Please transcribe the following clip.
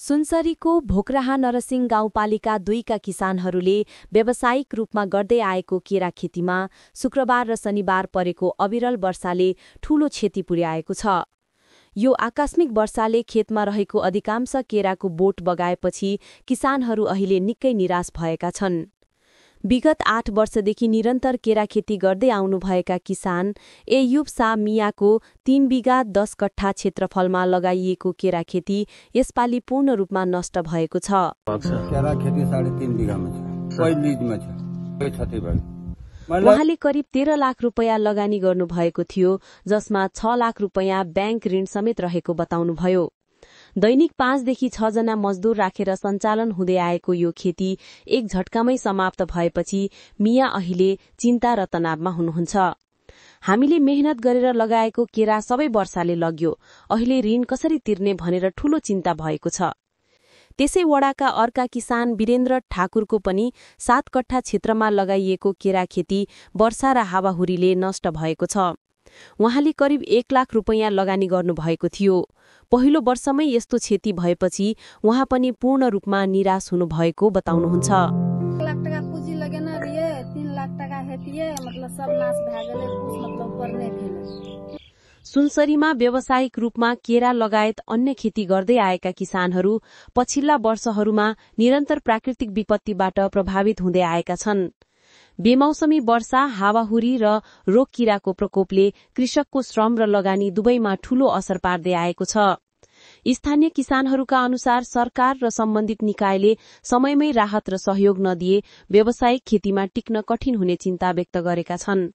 सुनसरीको भोक्राहा नरसिंह गाउँपालिका 2 का किसानहरूले व्यावसायिक रूपमा गर्दै आएको केरा खेतीमा शुक्रबार र शनिबार परेको अविरल वर्षाले ठूलो क्षति पुर्याएको छ। यो आकस्मिक वर्षाले खेतमा रहेको अधिकांश केराको बोट बगाएपछि किसानहरू अहिले निकै निराश भएका छन्। विगत 8 वर्षदेखि निरन्तर केरा खेती गर्दै आउनुभएका किसान एयुब शाह मियाको 3 बिघा 10 कट्ठा क्षेत्रफलमा लगाइएको केरा खेती यसपालि पूर्ण रूपमा नष्ट भएको छ। केरा खेती 3.5 बिघामा छ, कोही लीजमा छ, कोही क्षति भयो। उहाँले करिब 13 लाख रुपैयाँ लगानी गर्नुभएको थियो, जसमा 6 लाख रुपैयाँ ब्याङ्क ऋण समेत रहेको बताउनुभयो। दैनिक 5 देखि 6 जना मजदूर राखेर सञ्चालन हुँदै आएको यो खेती एक झट्कामै समाप्त भएपछि मिया अहिले चिन्ता र तनावमा हुनुहुन्छ। हामीले मेहनत गरेर लगाएको केरा सबै वर्षाले लग्यो, अहिले ऋण कसरी तिर्ने भनेर ठूलो चिन्ता भएको छ। त्यसै वडाका अर्का किसान वीरेन्द्र ठाकुरको पनि 7 कट्ठा क्षेत्रमा लगाइएको केरा खेती वर्षा र हावाहुरीले नष्ट भएको छ। उहाँले करिब 1 लाख रुपैयाँ लगानी गर्नुभएको थियो। पहिलो वर्षमै यस्तो क्षति भएपछि उहाँ पनि पूर्ण रूपमा निराश हुनुभएको बताउनुहुन्छ। 1 लाख टका पुँजी लगेन रहिए, 3 लाख टका हेतिए, मतलब सब नाश भए गेलै, कुछ मतलब ऊपर नै भेलै। सुनसरीमा व्यावसायिक रूपमा केरा लगायत अन्य खेती गर्दै आएका किसानहरू पछिल्ला वर्षहरूमा निरन्तर प्राकृतिक विपत्तिबाट प्रभावित हुँदै आएका छन्। बेमौसमी वर्षा, हावाहुरी र रोग किराको प्रकोपले कृषकको श्रम र लगानी दुवैमा ठूलो असर पार्दै आएको छ। स्थानीय किसानहरूका अनुसार सरकार र सम्बन्धित निकायले समयमै राहत र सहयोग नदिए व्यावसायिक खेतीमा टिक्न कठिन हुने चिन्ता व्यक्त गरेका छन्।